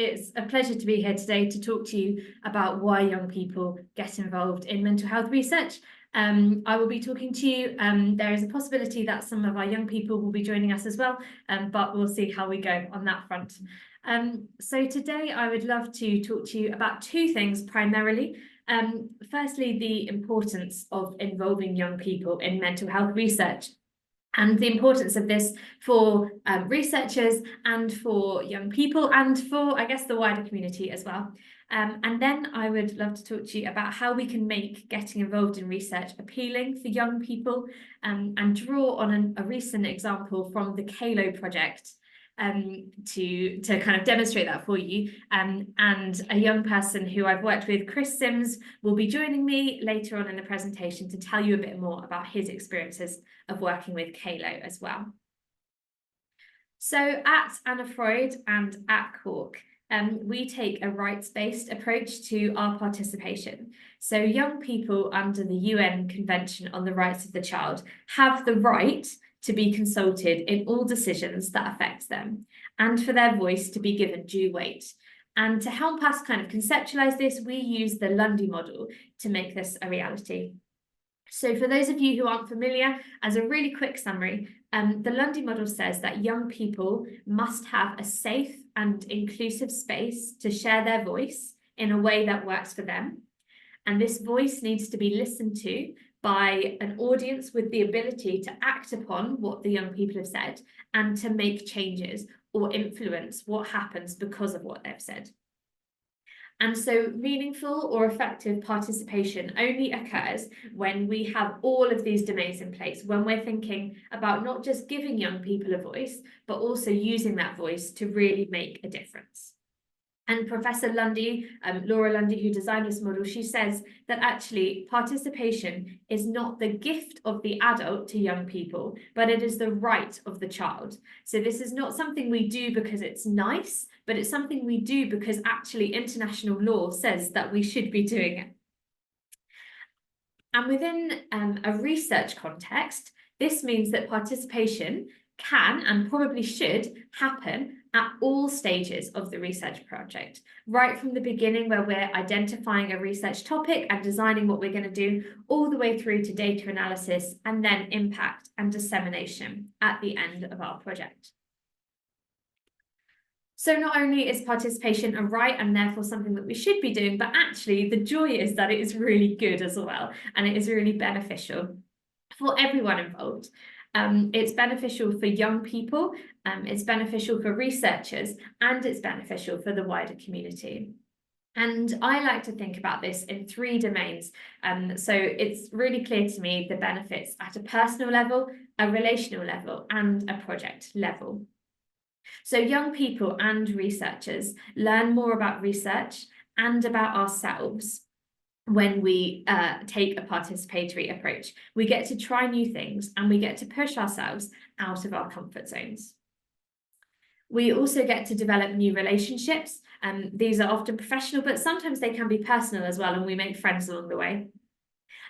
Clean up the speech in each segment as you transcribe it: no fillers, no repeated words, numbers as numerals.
it's a pleasure to be here today to talk to you about why young people get involved in mental health research. I will be talking to you. There is a possibility that some of our young people will be joining us as well, but we'll see how we go on that front. So today I would love to talk to you about two things primarily. Firstly, the importance of involving young people in mental health research, and the importance of this for researchers and for young people and for, I guess, the wider community as well. And then I would love to talk to you about how we can make getting involved in research appealing for young people, and draw on a recent example from the CALO project to kind of demonstrate that for you. And a young person who I've worked with, Chris Sims, will be joining me later on in the presentation to tell you a bit more about his experiences of working with CALO as well. So at Anna Frued and at CORC, we take a rights-based approach to our participation. So young people under the UN Convention on the Rights of the Child have the right to be consulted in all decisions that affect them, and for their voice to be given due weight. And to help us kind of conceptualize this, we use the Lundy model to make this a reality. So for those of you who aren't familiar, as a really quick summary, the Lundy model says that young people must have a safe and inclusive space to share their voice in a way that works for them. And this voice needs to be listened to by an audience with the ability to act upon what the young people have said and to make changes or influence what happens because of what they've said. And so meaningful or effective participation only occurs when we have all of these domains in place, when we're thinking about not just giving young people a voice, but also using that voice to really make a difference. And Professor Lundy, Laura Lundy, who designed this model, she says that actually participation is not the gift of the adult to young people, but it is the right of the child. So this is not something we do because it's nice, but it's something we do because actually international law says that we should be doing it. And within a research context, this means that participation can and probably should happen at all stages of the research project, right from the beginning where we're identifying a research topic and designing what we're going to do, all the way through to data analysis and then impact and dissemination at the end of our project. So not only is participation a right and therefore something that we should be doing, but actually the joy is that it is really good as well, and it is really beneficial for everyone involved. It's beneficial for young people, it's beneficial for researchers, and it's beneficial for the wider community. And I like to think about this in three domains. So it's really clear to me the benefits at a personal level, a relational level, and a project level. So young people and researchers learn more about research and about ourselves when we take a participatory approach. We get to try new things and we get to push ourselves out of our comfort zones. We also get to develop new relationships. These are often professional, but sometimes they can be personal as well, and we make friends along the way.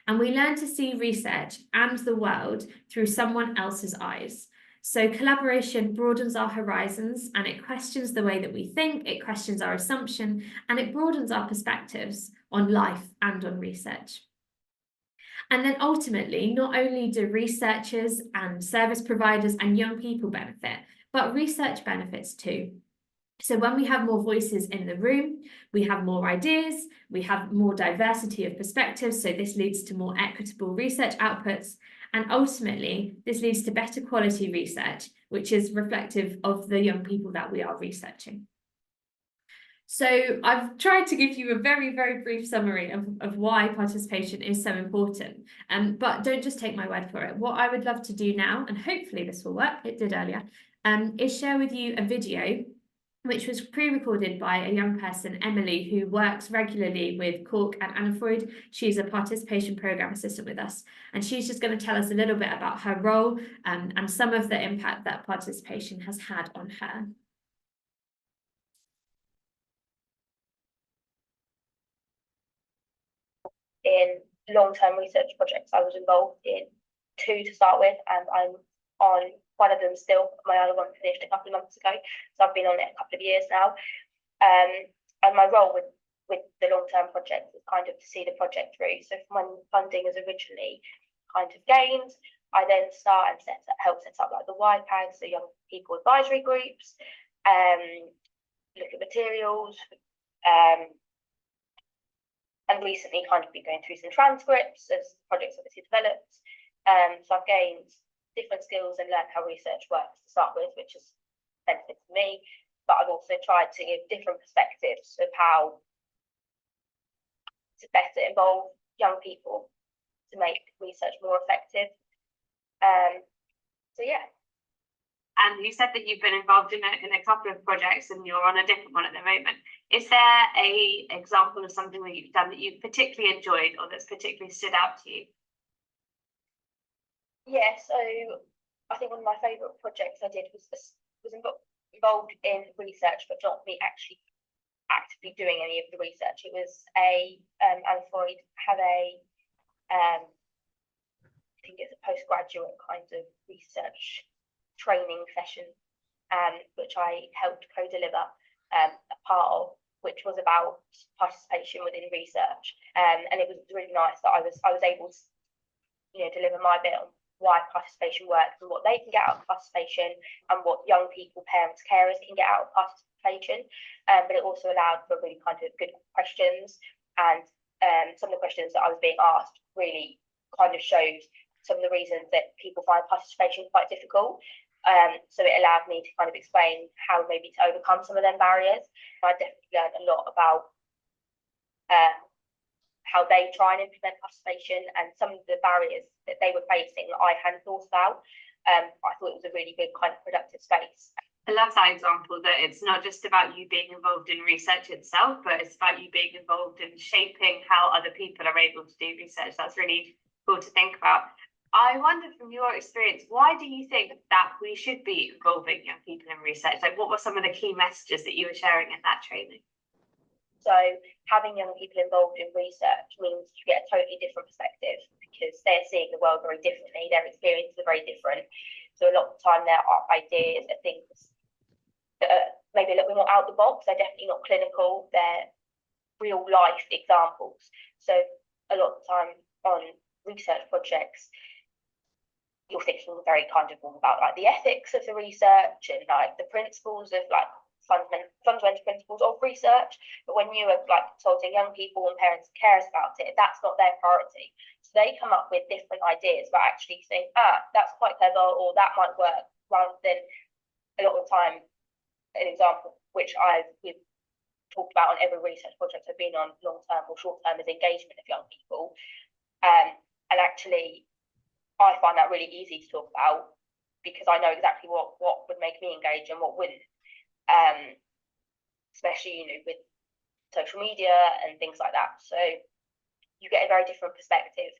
And we learn to see research and the world through someone else's eyes. So collaboration broadens our horizons, and it questions the way that we think, it questions our assumption, and it broadens our perspectives on life and on research. And then ultimately, not only do researchers and service providers and young people benefit, but research benefits too. So when we have more voices in the room, we have more ideas, we have more diversity of perspectives, so this leads to more equitable research outputs, and ultimately this leads to better quality research, which is reflective of the young people that we are researching. So I've tried to give you a very, very brief summary of why participation is so important, but don't just take my word for it. What I would love to do now, and hopefully this will work, it did earlier, is share with you a video which was pre-recorded by a young person, Emily, who works regularly with CORC and Anna Frued. She's a participation program assistant with us, and she's just going to tell us a little bit about her role and some of the impact that participation has had on her. In long-term research projects, I was involved in 2 to start with, and I'm on one of them still. My other one finished a couple of months ago, so I've been on it a couple of years now. And my role with the long-term project was kind of to see the project through. So from when funding was originally kind of gained, I then start and help set up like the YPAGs, so young people advisory groups, look at materials, and recently kind of been going through some transcripts as projects obviously developed. So I've gained different skills and learned how research works to start with, which has benefited me. But I've also tried to give different perspectives of how to better involve young people to make research more effective. So yeah. And you said that you've been involved in a couple of projects and you're on a different one at the moment. Is there a example of something that you've done that you've particularly enjoyed or that's particularly stood out to you? Yeah, so I think one of my favourite projects I did was involved in research, but not me actually actively doing any of the research. It was Anne Freud had I think it's a postgraduate kind of research training session, which I helped co-deliver a part of, which was about participation within research. And it was really nice that I was able to, deliver my bit on why participation works and what they can get out of participation and what young people, parents, carers can get out of participation. But it also allowed for really kind of good questions, and some of the questions that I was being asked really kind of showed some of the reasons that people find participation quite difficult. So it allowed me to kind of explain how maybe to overcome some of them barriers. I definitely learned a lot about how they try and implement participation and some of the barriers that they were facing that I hadn't thought about. I thought it was a really good kind of productive space. I love that example, that it's not just about you being involved in research itself, but it's about you being involved in shaping how other people are able to do research. That's really cool to think about. I wonder, from your experience, why do you think that we should be involving young people in research? Like, what were some of the key messages that you were sharing in that training? So having young people involved in research means you get a totally different perspective because they're seeing the world very differently. Their experiences are very different. So a lot of the time there are ideas and things that are maybe a little bit more out the box. They're definitely not clinical. They're real life examples. So a lot of the time on research projects, you're thinking very kind of more about like the ethics of the research and like the principles of like fundamental principles of research. But when you are like consulting young people and parents and carers about it, that's not their priority. So they come up with different ideas, but actually think, that's quite clever, or that might work, rather than a lot of the time, an example which we've talked about on every research project I've been on, long-term or short-term, is engagement of young people. And actually, I find that really easy to talk about because I know exactly what would make me engage and what wouldn't. Especially, with social media and things like that. So you get a very different perspective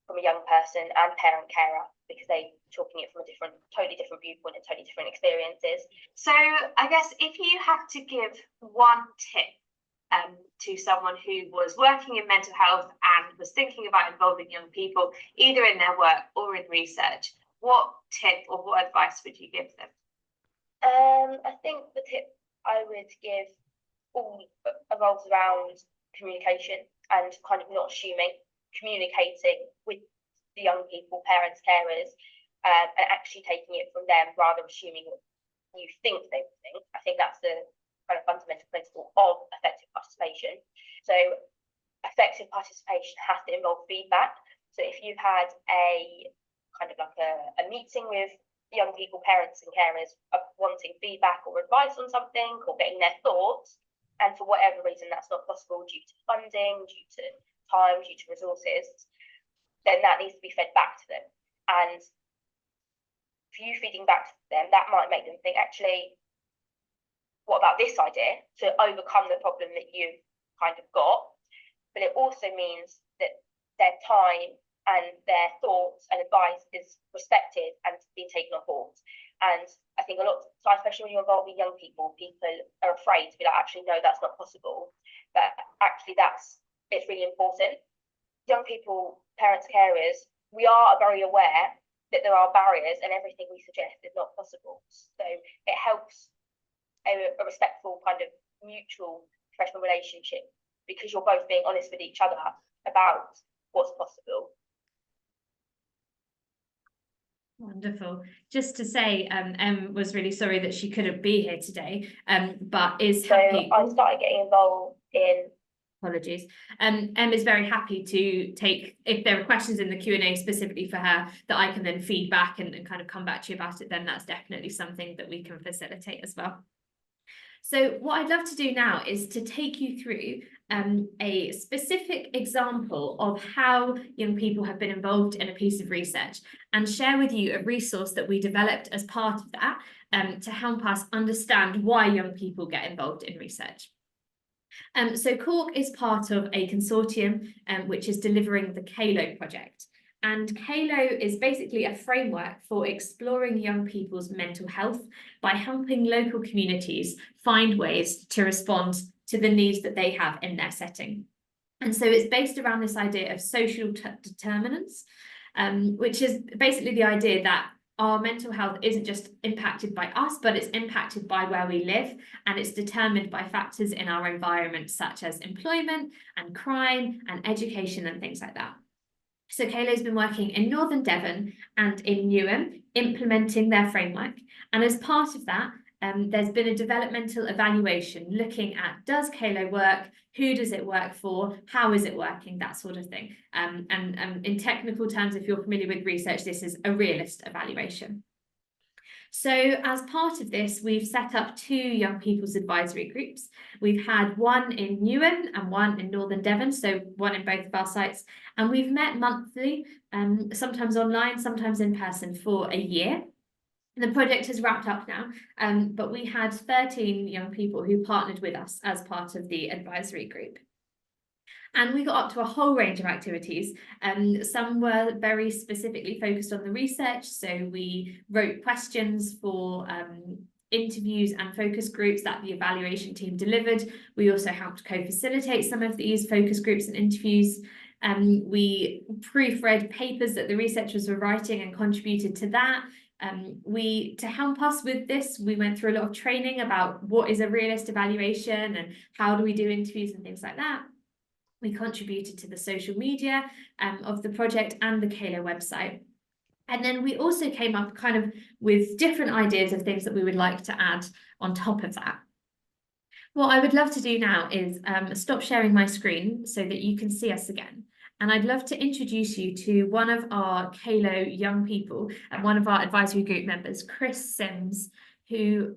from a young person and parent carer because they're talking it from a totally different viewpoint and totally different experiences. So I guess if you had to give one tip to someone who was working in mental health and was thinking about involving young people, either in their work or in research, what tip or what advice would you give them? I think the tip I would give all revolves around communication and kind of not assuming, communicating with the young people, parents, carers, and actually taking it from them rather than assuming what you think they would think. I think that's the kind of fundamental principle of effective participation. So effective participation has to involve feedback. So if you've had a kind of like a meeting with young people, parents and carers wanting feedback or advice on something or getting their thoughts, and for whatever reason that's not possible due to funding, due to time, due to resources, then that needs to be fed back to them. And for you feeding back to them, that might make them think, actually, what about this idea to overcome the problem that you've kind of got? But it also means that their time and their thoughts and advice is respected and being taken on board. And I think a lot, especially when you're involving young people, people are afraid to be like, actually, no, that's not possible. But actually, it's really important. Young people, parents, carers, we are very aware that there are barriers and everything we suggest is not possible. So it helps a respectful kind of mutual professional relationship, because you're both being honest with each other about what's possible. Wonderful. Just to say, Em was really sorry that she couldn't be here today, but is happy. So I started getting involved in. Apologies. Em is very happy to take, if there are questions in the Q&A specifically for her that I can then feed back and kind of come back to you about it, then that's definitely something that we can facilitate as well. So what I'd love to do now is to take you through a specific example of how young people have been involved in a piece of research, and share with you a resource that we developed as part of that to help us understand why young people get involved in research. So CORC is part of a consortium which is delivering the CALO project. And CALO is basically a framework for exploring young people's mental health by helping local communities find ways to respond to the needs that they have in their setting. And so it's based around this idea of social determinants, which is basically the idea that our mental health isn't just impacted by us, but it's impacted by where we live, and it's determined by factors in our environment, such as employment and crime and education and things like that. So CALO's been working in Northern Devon and in Newham, implementing their framework. And as part of that, there's been a developmental evaluation looking at, does CALO work? Who does it work for? How is it working? That sort of thing. And in technical terms, if you're familiar with research, this is a realist evaluation. So as part of this, we've set up 2 young people's advisory groups. We've had one in Newham and one in Northern Devon, so one in both of our sites. And we've met monthly, sometimes online, sometimes in person, for a year. The project has wrapped up now, but we had 13 young people who partnered with us as part of the advisory group. And we got up to a whole range of activities. Some were very specifically focused on the research. So we wrote questions for interviews and focus groups that the evaluation team delivered. We also helped co-facilitate some of these focus groups and interviews. We proofread papers that the researchers were writing and contributed to that. To help us with this, we went through a lot of training about what is a realist evaluation and how do we do interviews and things like that. We contributed to the social media of the project and the CALO website. And then we also came up kind of with different ideas of things that we would like to add on top of that. What I would love to do now is stop sharing my screen so that you can see us again. And I'd love to introduce you to one of our CALO young people and one of our advisory group members, Chris Sims, who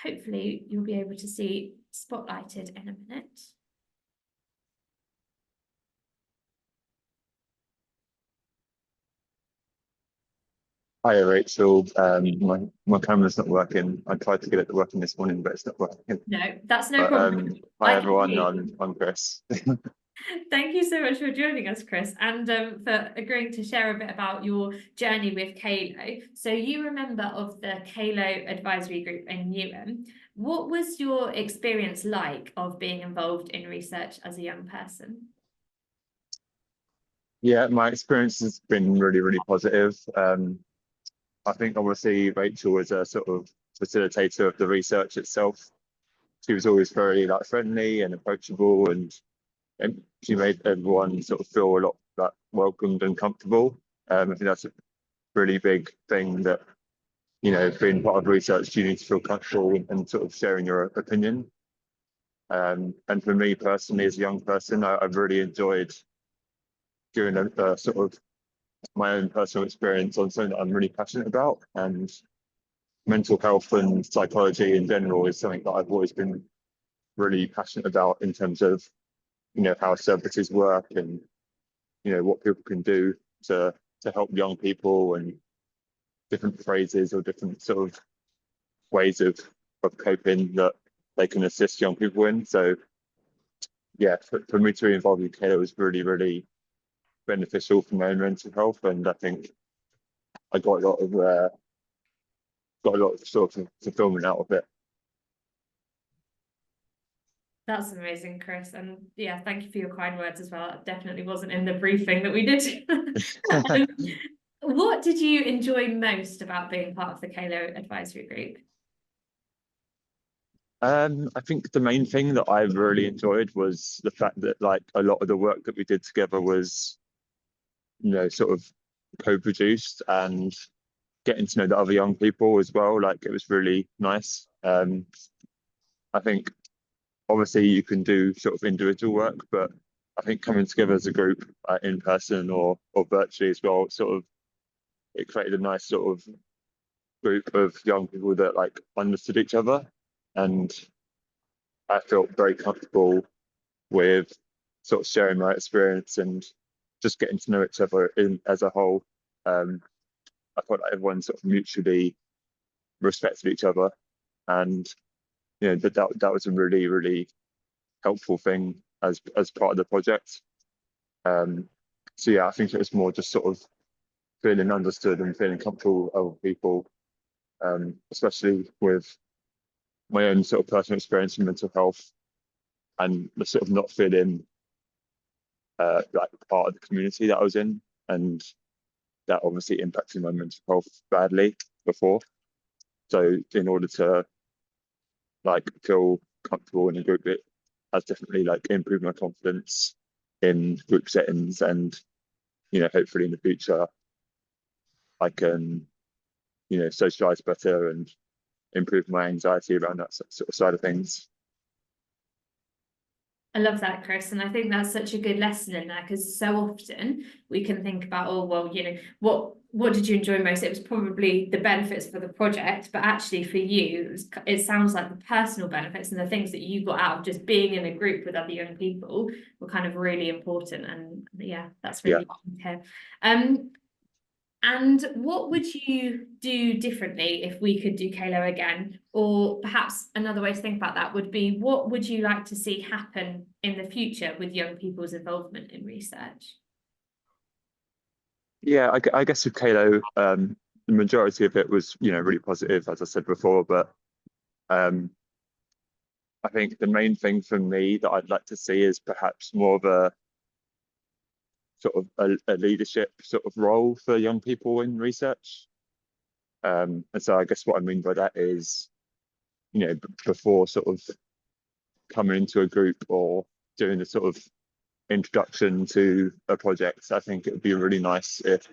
hopefully you'll be able to see spotlighted in a minute. Hi, Rachel. My camera's not working. I tried to get it to working this morning, but it's not working. No, that's no problem. Hi, everyone. I'm Chris. Thank you so much for joining us, Chris, and for agreeing to share a bit about your journey with CALO. So you were a member of the CALO advisory group in Newham. What was your experience like of being involved in research as a young person? Yeah, my experience has been really, really positive. I think obviously Rachel was a sort of facilitator of the research itself. She was always very friendly and approachable, and she made everyone sort of feel a lot welcomed and comfortable. I think that's a really big thing that, you know, being part of research, you need to feel comfortable and sort of sharing your opinion. And for me personally, as a young person, I've really enjoyed doing a sort of my own personal experience on something that I'm really passionate about, and mental health and psychology in general is something that I've always been really passionate about in terms of, you know, how services work and, you know, what people can do to help young people, and different phrases or different sort of ways of coping that they can assist young people in. So yeah, for me to be involved in CALO was really, really beneficial for my own mental health, and I think I got a lot of sort of fulfillment out of it. That's amazing, Chris, and yeah, thank you for your kind words as well. It definitely wasn't in the briefing that we did. What did you enjoy most about being part of the CALO advisory group? I think the main thing that I really enjoyed was the fact that like a lot of the work that we did together was, sort of co-produced, and getting to know the other young people as well. Like it was really nice. I think obviously you can do sort of individual work, but I think coming together as a group in person or virtually as well, sort of it created a nice sort of group of young people that like understood each other, and I felt very comfortable with sort of sharing my experience and just getting to know each other as a whole. I felt like everyone sort of mutually respected each other, and that was a really, really helpful thing as part of the project. So yeah, I think it was more just sort of feeling understood and feeling comfortable with people, especially with my own sort of personal experience in mental health, and the sort of not feeling like part of the community that I was in, and that obviously impacted my mental health badly before. So in order to like feel comfortable in a group, it has definitely like improved my confidence in group settings, and hopefully in the future I can socialize better and improve my anxiety around that sort of side of things. I love that, Chris, and I think that's such a good lesson in there, because so often we can think about, oh well, what did you enjoy most? It was probably the benefits for the project, but actually for you, it sounds like the personal benefits and the things that you got out of just being in a group with other young people were kind of really important. And yeah, that's really good. And what would you do differently if we could do CALO again? Or perhaps another way to think about that would be, what would you like to see happen in the future with young people's involvement in research? Yeah, I guess with CALO, the majority of it was, really positive, as I said before, but I think the main thing for me that I'd like to see is perhaps more of a sort of a leadership sort of role for young people in research. And so I guess what I mean by that is, before sort of coming into a group or doing the sort of introduction to a project, I think it would be really nice if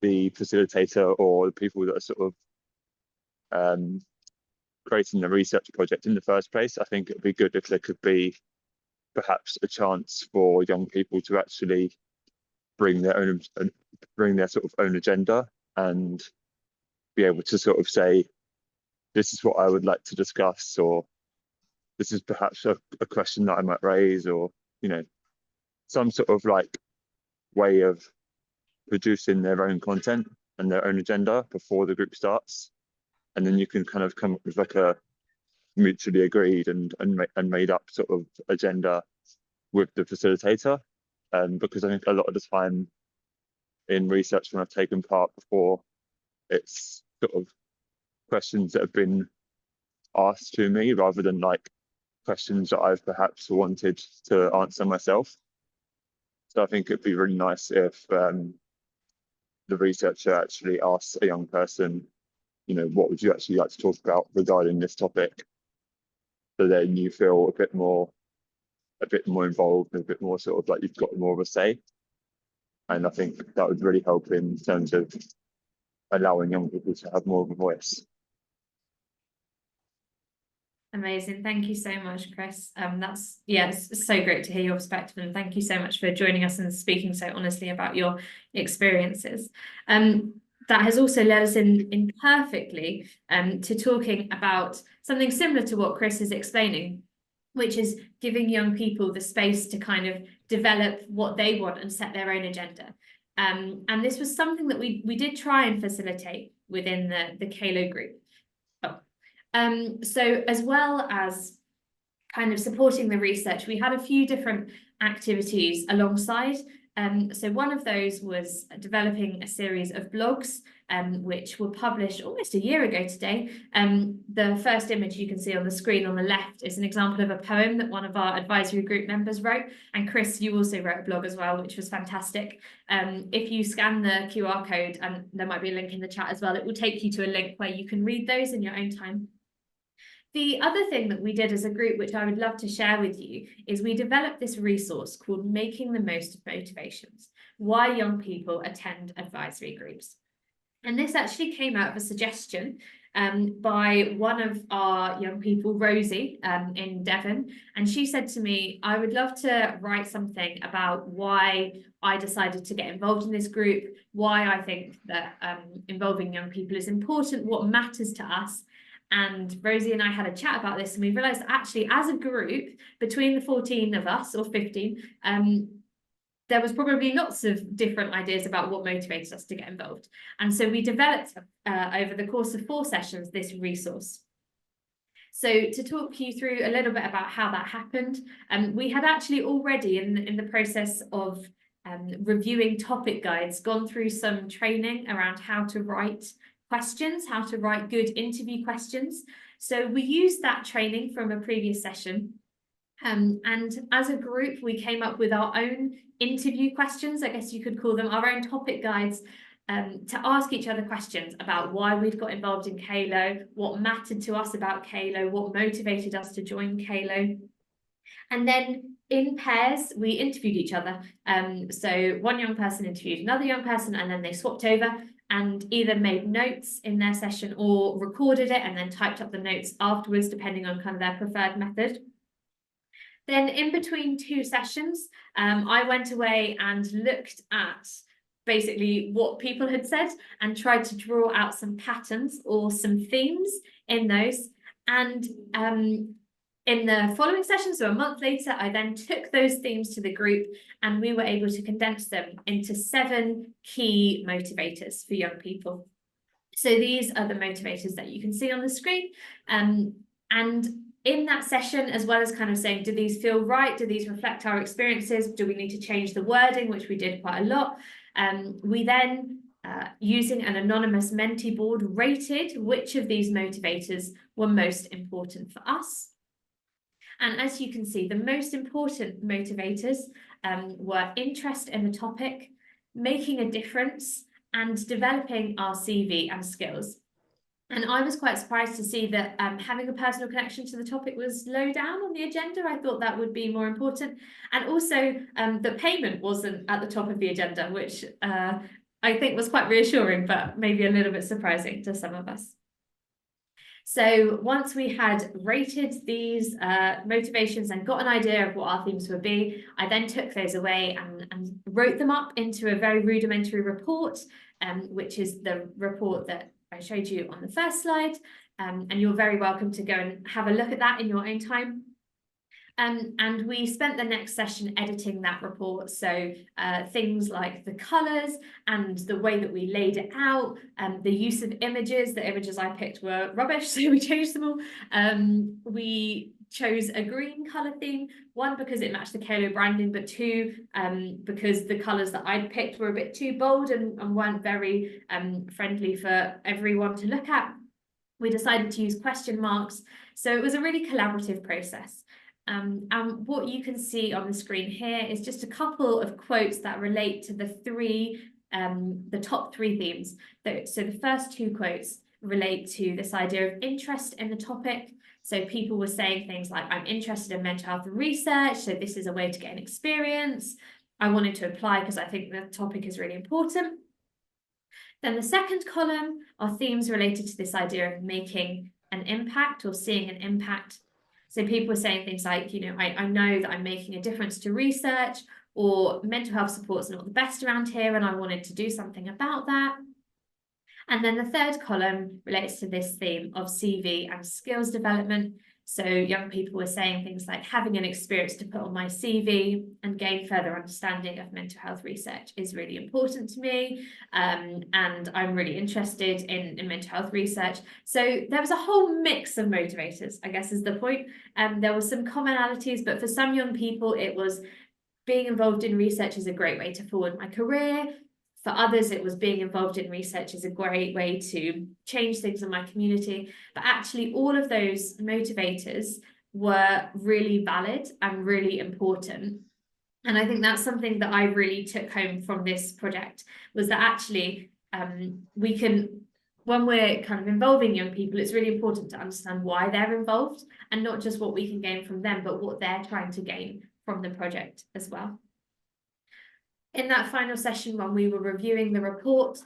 the facilitator or the people that are sort of creating the research project in the first place, I think it would be good if there could be perhaps a chance for young people to actually bring their sort of own agenda and be able to sort of say, this is what I would like to discuss, or this is perhaps a question that I might raise, or some sort of like way of producing their own content and their own agenda before the group starts, and then you can kind of come up with like a mutually agreed and made up sort of agenda with the facilitator. Because I think a lot of the time in research when I've taken part before, it's sort of questions that have been asked to me rather than like questions that I've perhaps wanted to answer myself. So I think it'd be really nice if the researcher actually asks a young person, what would you actually like to talk about regarding this topic? So then you feel a bit more involved, and a bit more sort of like you've got more of a say. And I think that would really help in terms of allowing young people to have more of a voice. Amazing. Thank you so much, Chris. It's so great to hear your perspective, and thank you so much for joining us and speaking so honestly about your experiences. That has also led us in perfectly to talking about something similar to what Chris is explaining, which is giving young people the space to kind of develop what they want and set their own agenda. And this was something that we did try and facilitate within the CALO group. So as well as kind of supporting the research, we had a few different activities alongside. So one of those was developing a series of blogs, which were published almost a year ago today. The first image you can see on the screen on the left is an example of a poem that one of our advisory group members wrote. And Chris, you also wrote a blog as well, which was fantastic. If you scan the QR code, and there might be a link in the chat as well, it will take you to a link where you can read those in your own time. The other thing that we did as a group, which I would love to share with you, is we developed this resource called Making the Most of Motivations: Why Young People Attend Advisory Groups. And this actually came out of a suggestion by one of our young people, Rosie, in Devon. And she said to me, I would love to write something about why I decided to get involved in this group, why I think that involving young people is important, what matters to us. And Rosie and I had a chat about this, and we realized that actually, as a group, between the 14 of us, or 15, there was probably lots of different ideas about what motivates us to get involved. And so we developed over the course of 4 sessions this resource. So to talk you through a little bit about how that happened, we had actually already in the process of reviewing topic guides, gone through some training around how to write questions, how to write good interview questions. So we used that training from a previous session. And as a group, we came up with our own interview questions, I guess you could call them, our own topic guides, to ask each other questions about why we'd got involved in CALO, what mattered to us about CALO, what motivated us to join CALO. And then in pairs, we interviewed each other. So one young person interviewed another young person, and then they swapped over and either made notes in their session or recorded it and then typed up the notes afterwards, depending on kind of their preferred method. Then in between 2 sessions, I went away and looked at basically what people had said and tried to draw out some patterns or some themes in those. And in the following session, so a month later, I then took those themes to the group, and we were able to condense them into 7 key motivators for young people. So these are the motivators that you can see on the screen. And in that session, as well as kind of saying, do these feel right? Do these reflect our experiences? Do we need to change the wording, which we did quite a lot? We then, using an anonymous Menti board, rated which of these motivators were most important for us. And as you can see, the most important motivators were interest in the topic, making a difference, and developing our CV and skills. And I was quite surprised to see that having a personal connection to the topic was low down on the agenda. I thought that would be more important. And also the payment wasn't at the top of the agenda, which I think was quite reassuring, but maybe a little bit surprising to some of us. So once we had rated these motivations and got an idea of what our themes would be, I then took those away and wrote them up into a very rudimentary report, which is the report that I showed you on the first slide. And you're very welcome to go and have a look at that in your own time. And we spent the next session editing that report. So things like the colours and the way that we laid it out, the use of images. The images I picked were rubbish, so we changed them all. We chose a green colour theme, 1, because it matched the CALO branding, but 2, because the colours that I'd picked were a bit too bold and weren't very friendly for everyone to look at. We decided to use question marks. So it was a really collaborative process. And what you can see on the screen here is just a couple of quotes that relate to the top 3 themes. So the first 2 quotes relate to this idea of interest in the topic. So people were saying things like, I'm interested in mental health research, so this is a way to get an experience. I wanted to apply because I think the topic is really important. Then the second column are themes related to this idea of making an impact or seeing an impact. So people were saying things like, I know that I'm making a difference to research, or mental health support is not the best around here, and I wanted to do something about that. And then the third column relates to this theme of CV and skills development. So young people were saying things like, having an experience to put on my CV and gain further understanding of mental health research is really important to me. And I'm really interested in mental health research. So there was a whole mix of motivators, I guess is the point. There were some commonalities, but for some young people, it was being involved in research is a great way to forward my career. For others, it was being involved in research is a great way to change things in my community. But actually, all of those motivators were really valid and really important. And I think that's something that I really took home from this project, was that actually we can when we're kind of involving young people, it's really important to understand why they're involved and not just what we can gain from them, but what they're trying to gain from the project as well. In that final session, when we were reviewing the report,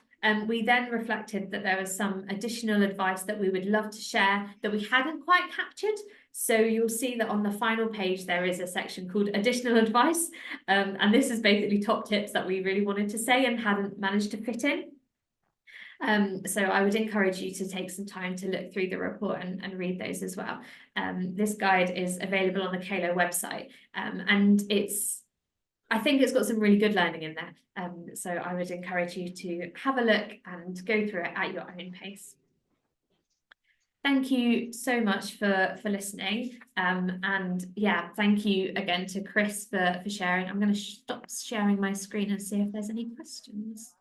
we then reflected that there was some additional advice that we would love to share that we hadn't quite captured. So you'll see that on the final page, there is a section called additional advice. And this is basically top tips that we really wanted to say and hadn't managed to fit in. So I would encourage you to take some time to look through the report and read those as well. This guide is available on the CALO website, and I think it's got some really good learning in there. So I would encourage you to have a look and go through it at your own pace. Thank you so much for listening. And yeah, thank you again to Chris for sharing. I'm going to stop sharing my screen and see if there's any questions.